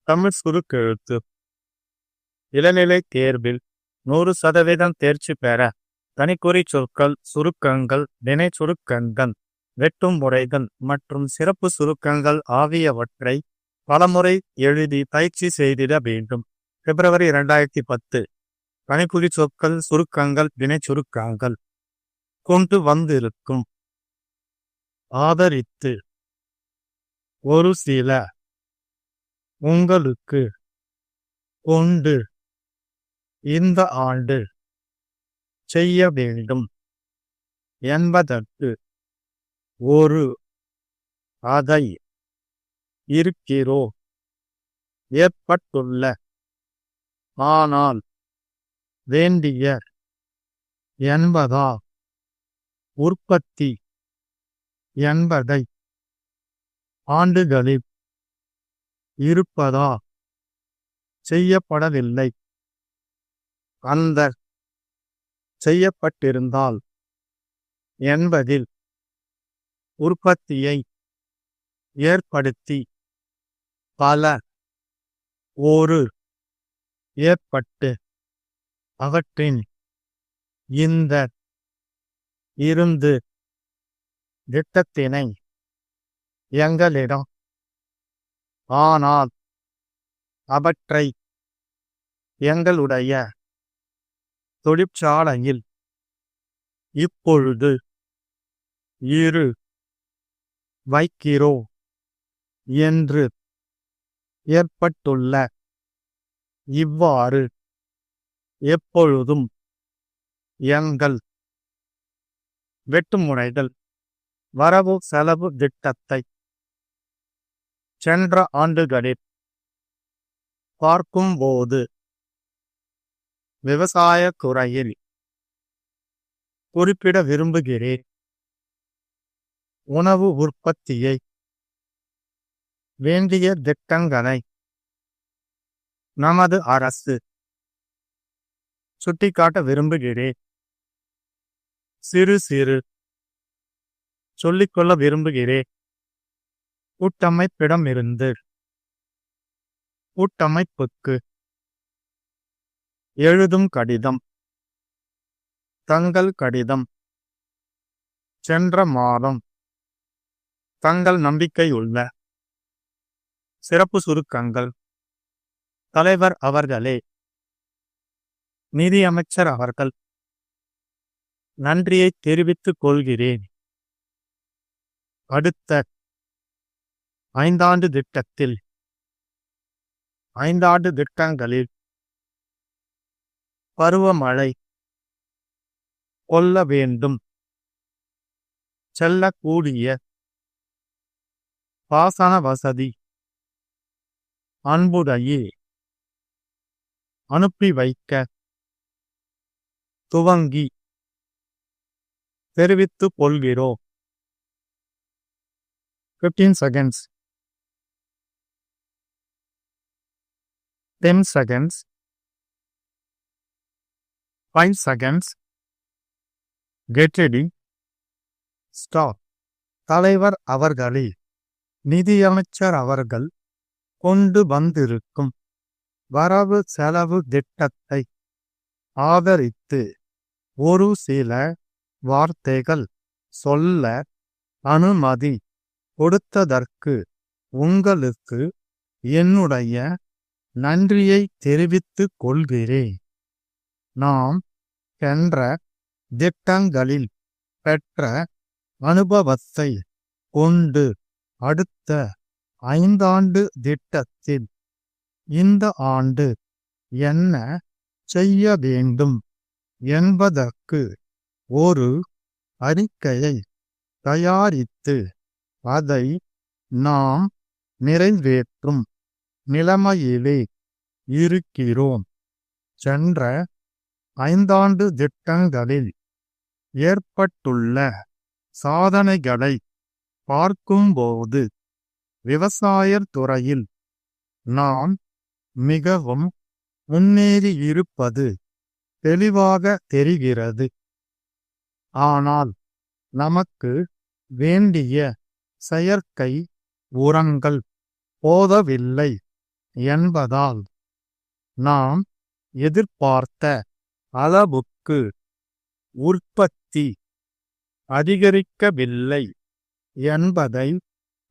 தமிழ் சுருக்கெழுத்து. இளநிலை தேர்வில் 100% தேர்ச்சி பெற தனிக்குறி சொற்கள், சுருக்கங்கள், வினை சுருக்கங்கள், வெட்டும் முறைகள் மற்றும் சிறப்பு சுருக்கங்கள் ஆகியவற்றை பலமுறை எழுதி பயிற்சி செய்திட வேண்டும். பிப்ரவரி 2010. தனிக்குறி சொற்கள், சுருக்கங்கள், வினை சுருக்கங்கள். கொண்டு வந்திருக்கும். ஆதரித்து. ஒரு சில. உங்களுக்கு. கொண்டு. இந்த ஆண்டு. செய்ய வேண்டும் என்பதற்கு. ஒரு. அதை. இருக்கிறோ. ஏற்பட்டுள்ள. ஆனால். வேண்டிய. என்பதா. உற்பத்தி. என்பதை. ஆண்டுகளில். இருப்பதா. செய்யப்படவில்லை. அந்த. செய்யப்பட்டிருந்தால். என்பதில். உற்பத்தியை. ஏற்படுத்தி. பல. ஒரு. ஏற்பட்டு. அவற்றின். இந்த. இருந்து. திட்டத்தினை. எங்களிடம். ஆனால். அவற்றை. எங்களுடைய. தொழிற்சாலையில். இப்பொழுது. இரு. வைக்கிறோ. என்று. ஏற்பட்டுள்ள. இவ்வாறு. எப்பொழுதும். எங்கள். வெட்டுமுறைகள். வரவு செலவு திட்டத்தை. சென்ற ஆண்டுகளில். பார்க்கும்போது. விவசாயத் துறையில். குறிப்பிட விரும்புகிறேன். உணவு உற்பத்தியை. வேண்டிய திட்டங்களை. நமது அரசு. சுட்டிக்காட்ட விரும்புகிறேன். சிறு சிறு. சொல்லிக்கொள்ள விரும்புகிறேன். கூட்டமைப்பிடமிருந்து. கூட்டமைப்புக்கு. எழுதும் கடிதம். தங்கள் கடிதம். சென்ற மாதம். தங்கள் நம்பிக்கையுள்ள. சிறப்பு சுருக்கங்கள். தலைவர் அவர்களே. நிதியமைச்சர் அவர்கள். நன்றியை தெரிவித்துக் கொள்கிறேன். அடுத்த. 5 ஆண்டு திட்டத்தில். 5 ஆண்டு திட்டங்களில். பருவமழை. கொள்ள வேண்டும். செல்லக்கூடிய. பாசன வசதி. அன்புடையே. அனுப்பி வைக்க. துவங்கி. தெரிவித்துக் கொள்கிறோம். 15 seconds. 10 seconds. 5 seconds. Get ready. Stop. தலைவர் அவர்களே. நிதியமைச்சர் அவர்கள். கொண்டு வந்திருக்கும். வரவு செலவு திட்டத்தை. ஆதரித்து. ஒரு சில. வார்த்தைகள். சொல்ல. அனுமதி. கொடுத்ததற்கு. உங்களுக்கு. என்னுடைய. நன்றியை தெரிவித்துக் கொள்கிறேன். நாம். சென்ற. திட்டங்களில். பெற்ற. அனுபவத்தை. கொண்டு. அடுத்த. 5 ஆண்டு திட்டத்தில். இந்த ஆண்டு. என்ன. செய்ய வேண்டும். என்பதற்கு. ஒரு. அறிக்கையை. தயாரித்து. அதை. நாம். நிறைவேற்றும். நிலைமையிலே. இருக்கிறோம். சென்ற. 5 ஆண்டு திட்டங்களில். ஏற்பட்டுள்ள. சாதனைகளை. பார்க்கும்போது. விவசாயத் துறையில். நாம். மிகவும். முன்னேறியிருப்பது. தெளிவாக தெரிகிறது. ஆனால். நமக்கு. வேண்டிய. செயற்கை. உரங்கள். போதவில்லை. என்பதால் நாம் எதிர்பார்த்த அளவுக்கு உற்பத்தி அதிகரிக்கவில்லை என்பதை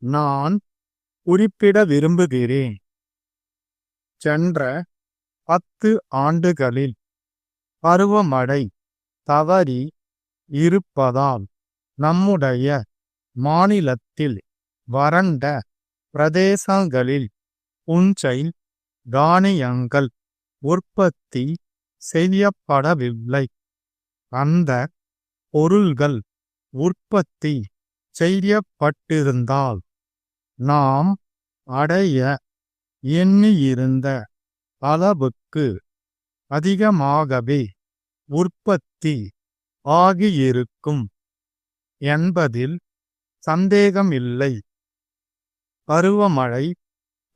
நான் குறிப்பிட விரும்புகிறேன். சென்ற 10 ஆண்டுகளில் பருவமழை தவறி இருப்பதால் நம்முடைய மாநிலத்தில் வறண்ட பிரதேசங்களில் புஞ்சை தானியங்கள் உற்பத்தி செய்யப்படவில்லை. அந்த பொருள்கள் உற்பத்தி செய்யப்பட்டிருந்தால் நாம் அடைய எண்ணியிருந்த அளவுக்கு அதிகமாகவே உற்பத்தி ஆகியிருக்கும் என்பதில் சந்தேகமில்லை. பருவமழை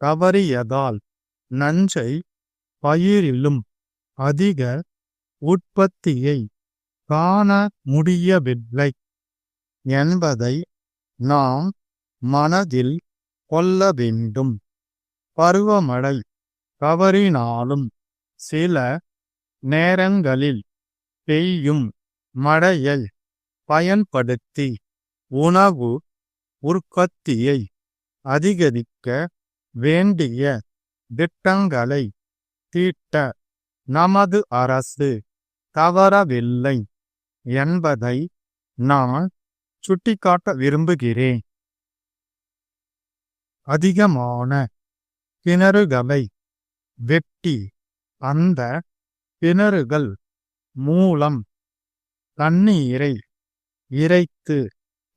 தவறியதால் நஞ்சை பயிரிலும் அதிக உற்பத்தியை காண முடியவில்லை என்பதை நாம் மனதில் கொள்ள வேண்டும். பருவமழை தவறினாலும் சில நேரங்களில் பெய்யும் மழையை பயன்படுத்தி உணவு உற்பத்தியை அதிகரிக்க வேண்டிய திட்டங்களை தீட்ட நமது அரசு தவறவில்லை என்பதை நான் சுட்டிக்காட்ட விரும்புகிறேன். அதிகமான கிணறுகளை வெட்டி அந்த கிணறுகள் மூலம் தண்ணீரை இறைத்து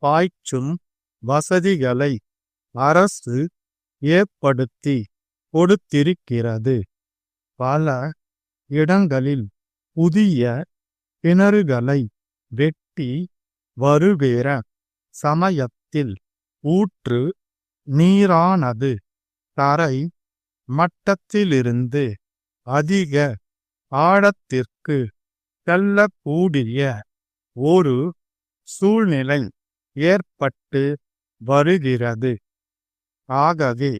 பாய்ச்சும் வசதிகளை அரசு ஏற்படுத்தி கொடுத்திருக்கிறது. பல இடங்களில் புதிய கிணறுகளை வெட்டி வருகிற சமயத்தில் ஊற்று நீரானது தரை மட்டத்திலிருந்து அதிக ஆழத்திற்கு செல்லக்கூடிய ஒரு சூழ்நிலை ஏற்பட்டு வருகிறது. ஆகவே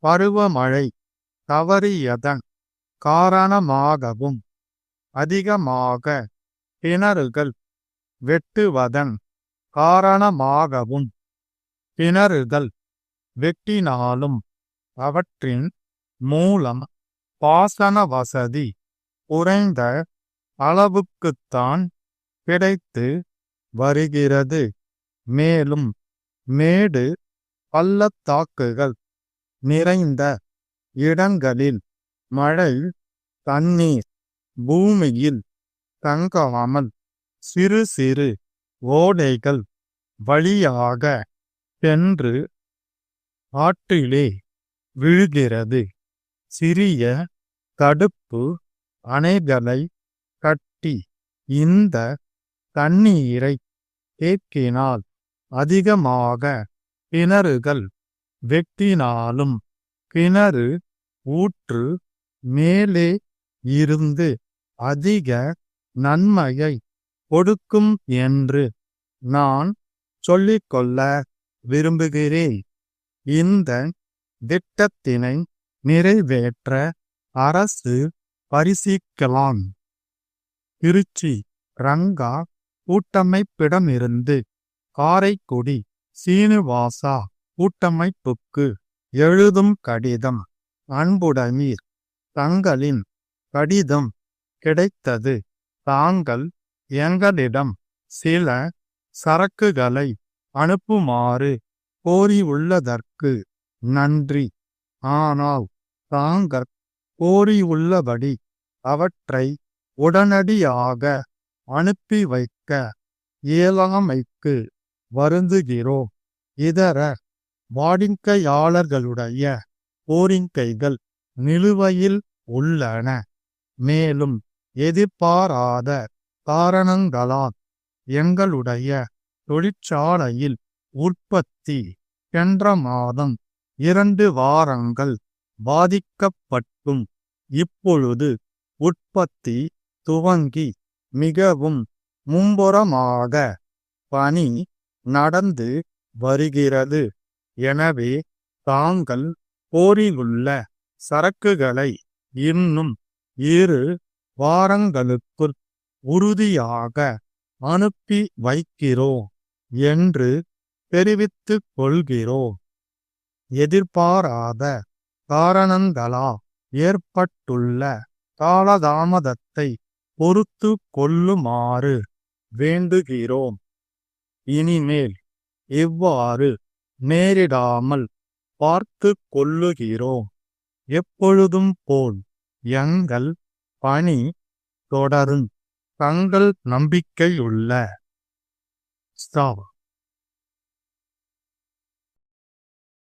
பருவமழை தவறியதன் காரணமாகவும் அதிகமாக கிணறுகள் வெட்டுவதன் காரணமாகவும் கிணறுகள் வெட்டினாலும் அவற்றின் மூலம் பாசன வசதி குறைந்த அளவுக்குத்தான் கிடைத்து வருகிறது. மேலும் மேடு பள்ளத்தாக்குகள் நிறைந்த இடங்களில் மழை தண்ணீர் பூமியில் தங்காமல் சிறு சிறு ஓடைகள் வழியாக சென்று ஆற்றிலே விழுகிறது. சிறிய தடுப்பு அணைகளை கட்டி இந்த தண்ணீரை தேக்கினால் அதிகமாக கிணறுகள் வெட்டினாலும் கிணறு ஊற்று மேலே இருந்து அதிக நன்மையை கொடுக்கும் என்று நான் சொல்லிக்கொள்ள விரும்புகிறேன். இந்த திட்டத்தினை நிறைவேற்ற அரசு பரிசீலிக்கலாம். திருச்சி ரங்கா கூட்டமைப்பிடமிருந்து காரைக்குடி சீனிவாசா கூட்டமைப்புக்கு எழுதும் கடிதம். அன்புடனீர், தங்களின் கடிதம் கிடைத்தது. தாங்கள் எங்களிடம் சில சரக்குகளை அனுப்புமாறு கோரியுள்ளதற்கு நன்றி. ஆனால் தாங்கள் கோரியுள்ளபடி அவற்றை உடனடியாக அனுப்பி வைக்க இயலாமைக்கு வருந்துகிறோம். இதர வாடிக்கையாளர்களுடைய கோரிக்கைகள் நிலுவையில் உள்ளன. மேலும் எதிர்பாராத காரணங்களால் எங்களுடைய தொழிற்சாலையில் உற்பத்தி சென்ற மாதம் 2 வாரங்கள் பாதிக்கப்பட்டும் இப்பொழுது உற்பத்தி துவங்கி மிகவும் மும்முரமாக பணி நடந்து வருகிறது. எனவே தாங்கள் கோரியுள்ள சரக்குகளை இன்னும் 2 வாரங்களுக்குள் உறுதியாக அனுப்பி வைக்கிறோம் என்று தெரிவித்துக் கொள்கிறோம். எதிர்பாராத காரணங்களால் ஏற்பட்டுள்ள காலதாமதத்தை பொறுத்து கொள்ளுமாறு வேண்டுகிறோம். இனிமேல் இவ்வாறு நேரிடாமல் பார்த்து கொள்ளுகிறோம். எப்பொழுதும் போல் எங்கள் பணி தொடரும். தங்கள் நம்பிக்கையுள்ள ஸ்டார்.